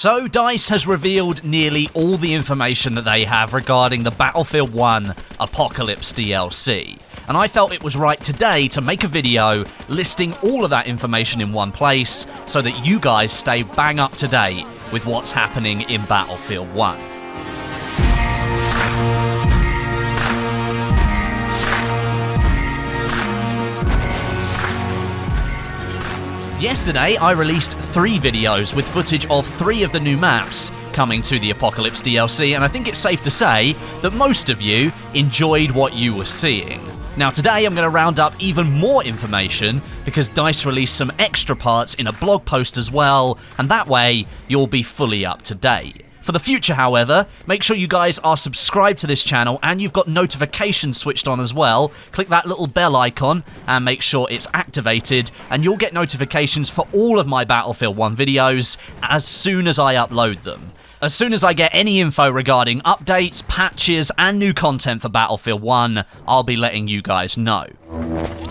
So, DICE has revealed nearly all the information that they have regarding the Battlefield 1 Apocalypse DLC. And I felt it was right today to make a video listing all of that information in one place so that you guys stay bang up to date with what's happening in Battlefield 1. Yesterday, I released 3 videos with footage of 3 of the new maps coming to the Apocalypse DLC, and I think it's safe to say that most of you enjoyed what you were seeing. Now today I'm going to round up even more information because DICE released some extra parts in a blog post as well, and that way you'll be fully up to date. For the future, however, make sure you guys are subscribed to this channel and you've got notifications switched on as well. Click that little bell icon and make sure it's activated, and you'll get notifications for all of my Battlefield 1 videos as soon as I upload them. As soon as I get any info regarding updates, patches, and new content for Battlefield 1, I'll be letting you guys know.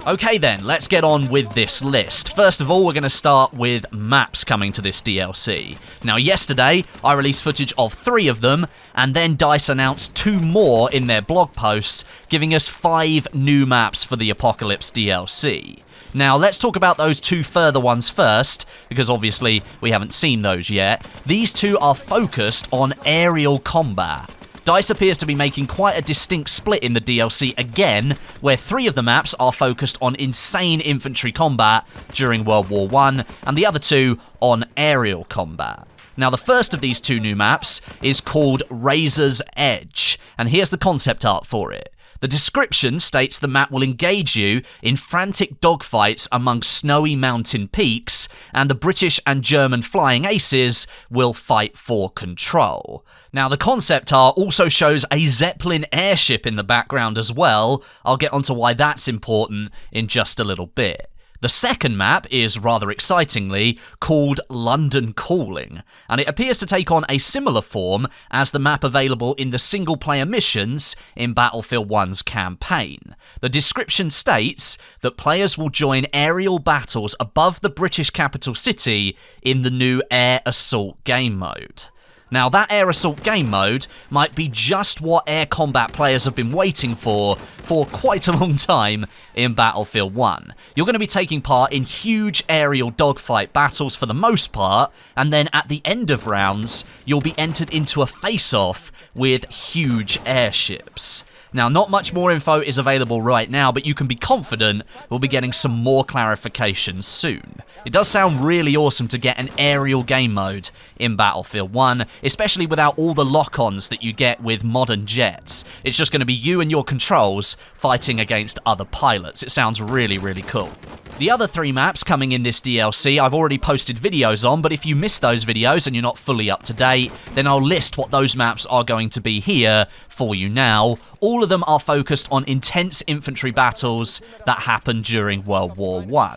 Okay then, let's get on with this list. First of all, we're going to start with maps coming to this DLC. Now yesterday, I released footage of 3 of them, and then DICE announced 2 more in their blog posts, giving us 5 new maps for the Apocalypse DLC. Now, let's talk about those 2 further ones first, because obviously we haven't seen those yet. These 2 are focused on aerial combat. DICE appears to be making quite a distinct split in the DLC again, where 3 of the maps are focused on insane infantry combat during World War I, and the other 2 on aerial combat. Now, the first of these 2 new maps is called Razor's Edge, and here's the concept art for it. The description states the map will engage you in frantic dogfights among snowy mountain peaks, and the British and German flying aces will fight for control. Now, the concept art also shows a Zeppelin airship in the background as well. I'll get onto why that's important in just a little bit. The second map is, rather excitingly, called London Calling, and it appears to take on a similar form as the map available in the single-player missions in Battlefield 1's campaign. The description states that players will join aerial battles above the British capital city in the new Air Assault game mode. Now, that Air Assault game mode might be just what air combat players have been waiting for quite a long time in Battlefield 1. You're going to be taking part in huge aerial dogfight battles for the most part, and then at the end of rounds, you'll be entered into a face-off with huge airships. Now, not much more info is available right now, but you can be confident we'll be getting some more clarification soon. It does sound really awesome to get an aerial game mode in Battlefield 1, especially without all the lock-ons that you get with modern jets. It's just going to be you and your controls fighting against other pilots. It sounds really, really cool. The other 3 maps coming in this DLC I've already posted videos on, but if you missed those videos and you're not fully up to date, then I'll list what those maps are going to be here for you now. All of them are focused on intense infantry battles that happened during World War I.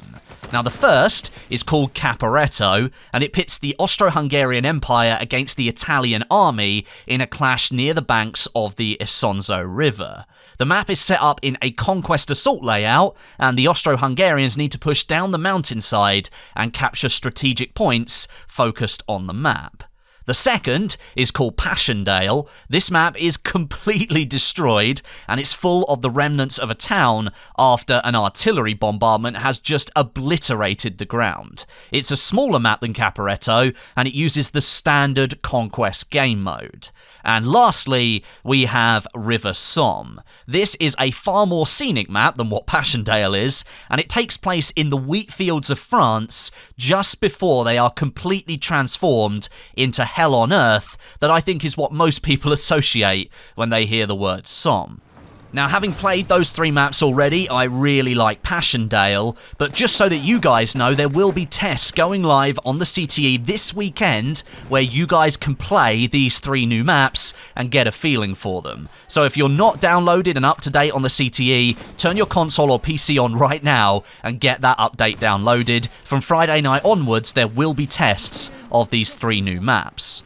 Now, the first is called Caporetto, and it pits the Austro-Hungarian Empire against the Italian army in a clash near the banks of the Isonzo River. The map is set up in a conquest assault layout, and the Austro-Hungarians need to push down the mountainside and capture strategic points focused on the map. The second is called Passchendaele. This map is completely destroyed, and it's full of the remnants of a town after an artillery bombardment has just obliterated the ground. It's a smaller map than Caporetto, and it uses the standard Conquest game mode. And lastly, we have River Somme. This is a far more scenic map than what Passchendaele is, and it takes place in the wheat fields of France just before they are completely transformed into hell on earth, that I think is what most people associate when they hear the word Somme. Now, having played those 3 maps already, I really like Passchendaele, but just so that you guys know, there will be tests going live on the CTE this weekend where you guys can play these 3 new maps and get a feeling for them. So if you're not downloaded and up to date on the CTE, turn your console or PC on right now and get that update downloaded. From Friday night onwards, there will be tests of these 3 new maps.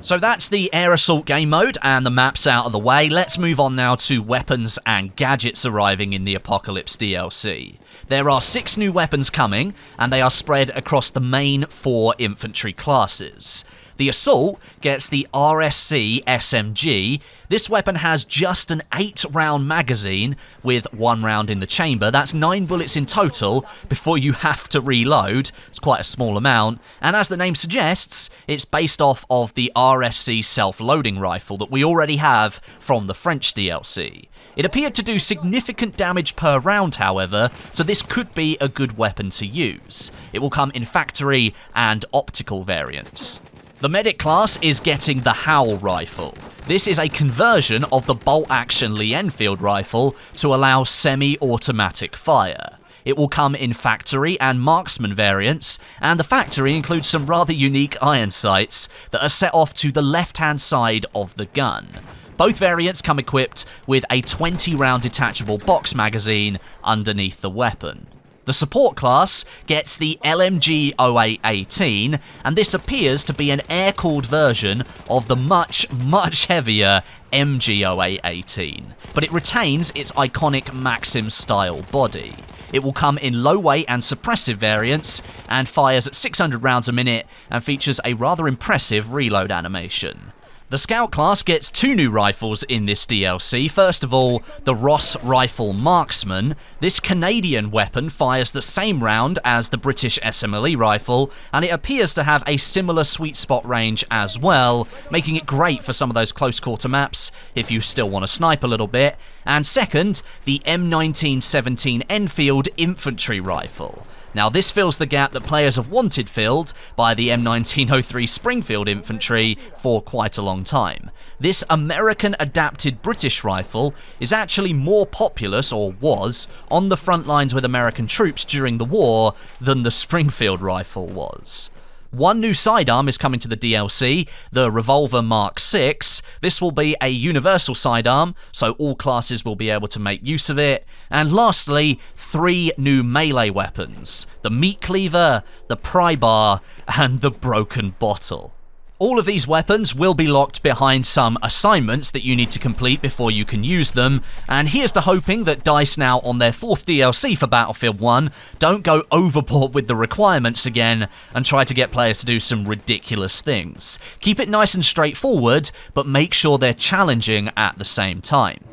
So that's the Air Assault game mode and the maps out of the way. Let's move on now to weapons and gadgets arriving in the Apocalypse DLC. There are 6 new weapons coming, and they are spread across the main 4 infantry classes. The Assault gets the Rsc Smg. This weapon has just an 8-round magazine with 1 round in the chamber. That's 9 bullets in total before you have to reload. It's quite a small amount. And as the name suggests, it's based off of the Rsc self-loading rifle that we already have from the French DLC. It appeared to do significant damage per round, however, so this could be a good weapon to use. It will come in factory and optical variants. The medic class is getting the Howl Rifle. This is a conversion of the bolt-action Lee Enfield rifle to allow semi-automatic fire. It will come in factory and Marksman variants, and the factory includes some rather unique iron sights that are set off to the left-hand side of the gun. Both variants come equipped with a 20-round detachable box magazine underneath the weapon. The support class gets the LMG 0818, and this appears to be an air-cooled version of the much heavier MG 0818, but it retains its iconic Maxim-style body. It will come in low weight and suppressive variants, and fires at 600 rounds a minute, and features a rather impressive reload animation. The Scout class gets 2 new rifles in this DLC. First of all, the Howl Rifle Marksman. This Canadian weapon fires the same round as the British SMLE rifle, and it appears to have a similar sweet spot range as well, making it great for some of those close quarter maps if you still want to snipe a little bit. And second, the M1917 Enfield Infantry rifle. Now, this fills the gap that players have wanted filled by the M1903 Springfield Infantry for quite a long time. This American-adapted British rifle is actually more populous, or was, on the front lines with American troops during the war than the Springfield rifle was. One new sidearm is coming to the DLC, the Revolver Mark VI. This will be a universal sidearm, so all classes will be able to make use of it. And lastly, 3 new melee weapons: the Meat Cleaver, the Pry Bar, and the Broken Bottle. All of these weapons will be locked behind some assignments that you need to complete before you can use them, and here's to hoping that DICE, now on their 4th DLC for Battlefield 1, don't go overboard with the requirements again and try to get players to do some ridiculous things. Keep it nice and straightforward, but make sure they're challenging at the same time.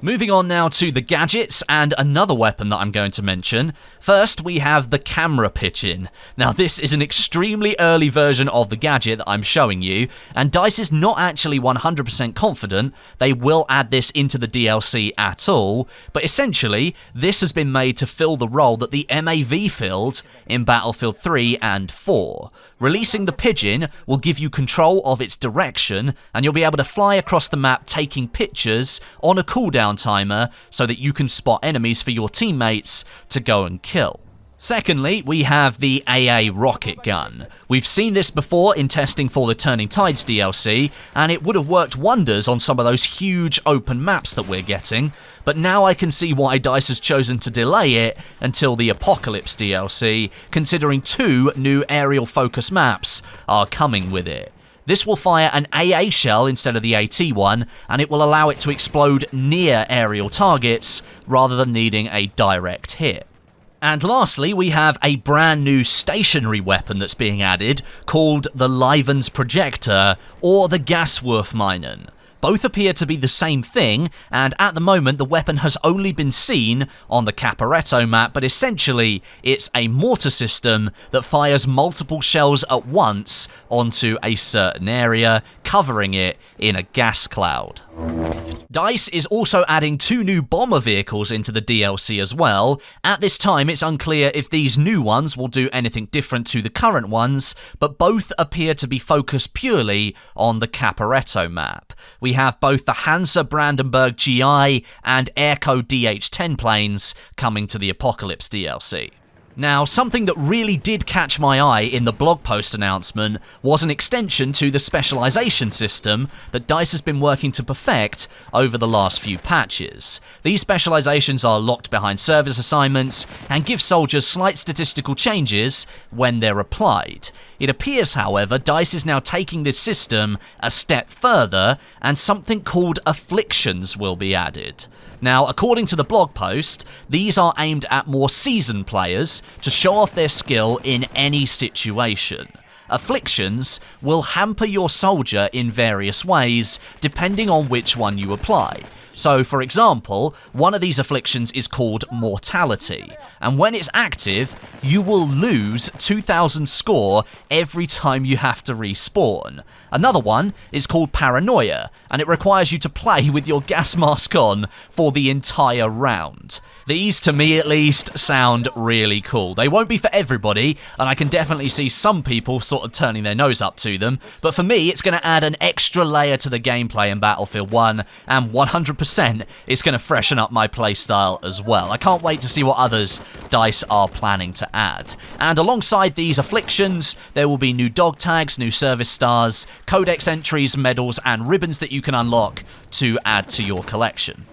Moving on now to the gadgets and another weapon that I'm going to mention. First, we have the camera pigeon. Now, this is an extremely early version of the gadget that I'm showing you, and DICE is not actually 100% confident they will add this into the DLC at all, but essentially, this has been made to fill the role that the MAV filled in Battlefield 3 and 4. Releasing the pigeon will give you control of its direction, and you'll be able to fly across the map taking pictures on a cooldown timer so that you can spot enemies for your teammates to go and kill. Secondly, we have the Aaa Rocket Gun. We've seen this before in testing for the Turning Tides DLC, and it would have worked wonders on some of those huge open maps that we're getting, but now I can see why DICE has chosen to delay it until the Apocalypse DLC, considering 2 new aerial focus maps are coming with it. This will fire an AA shell instead of the AT one, and it will allow it to explode near aerial targets rather than needing a direct hit. And lastly, we have a brand new stationary weapon that's being added called the Livens Projector, or the Gaswurfminen. Both appear to be the same thing, and at the moment the weapon has only been seen on the Caporetto map, but essentially it's a mortar system that fires multiple shells at once onto a certain area, covering it in a gas cloud. DICE is also adding 2 new bomber vehicles into the DLC as well. At this time, it's unclear if these new ones will do anything different to the current ones, but both appear to be focused purely on the Caporetto map. We have both the Hansa Brandenburg GI and Airco DH-10 planes coming to the Apocalypse DLC. Now, something that really did catch my eye in the blog post announcement was an extension to the specialization system that DICE has been working to perfect over the last few patches. These specializations are locked behind service assignments and give soldiers slight statistical changes when they're applied. It appears, however, DICE is now taking this system a step further, and something called Afflictions will be added. Now, according to the blog post, these are aimed at more seasoned players to show off their skill in any situation. Afflictions will hamper your soldier in various ways, depending on which one you apply. So, for example, one of these afflictions is called Mortality, and when it's active, you will lose 2000 score every time you have to respawn. Another one is called Paranoia, and it requires you to play with your gas mask on for the entire round. These, to me at least, sound really cool. They won't be for everybody, and I can definitely see some people sort of turning their nose up to them, but for me, it's going to add an extra layer to the gameplay in Battlefield 1, and 100% it's going to freshen up my playstyle as well. I can't wait to see what others DICE are planning to add. And alongside these afflictions, there will be new dog tags, new service stars, codex entries, medals, and ribbons that you can unlock to add to your collection.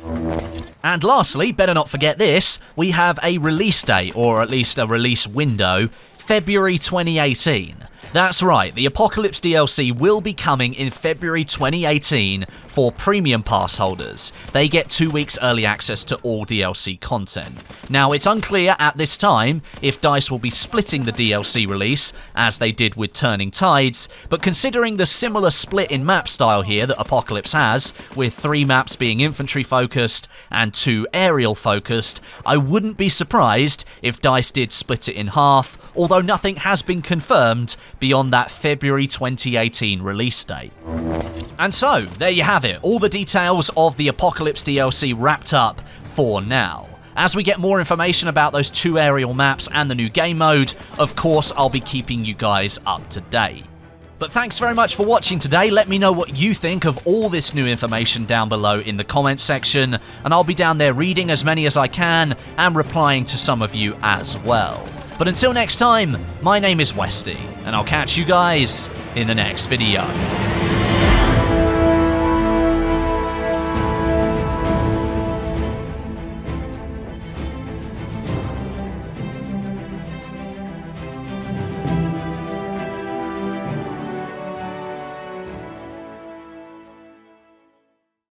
And lastly, better not forget this, we have a release date, or at least a release window, February 2018. That's right, the Apocalypse DLC will be coming in February 2018 for Premium Pass holders. They get 2 weeks early access to all DLC content. Now, it's unclear at this time if DICE will be splitting the DLC release, as they did with Turning Tides, but considering the similar split in map style here that Apocalypse has, with 3 maps being infantry focused and 2 aerial focused, I wouldn't be surprised if DICE did split it in half, although nothing has been confirmed beyond that February 2018 release date. And so, there you have it, all the details of the Apocalypse DLC wrapped up for now. As we get more information about those 2 aerial maps and the new game mode, of course I'll be keeping you guys up to date. But thanks very much for watching today. Let me know what you think of all this new information down below in the comments section, and I'll be down there reading as many as I can and replying to some of you as well. But until next time, my name is Westie, and I'll catch you guys in the next video.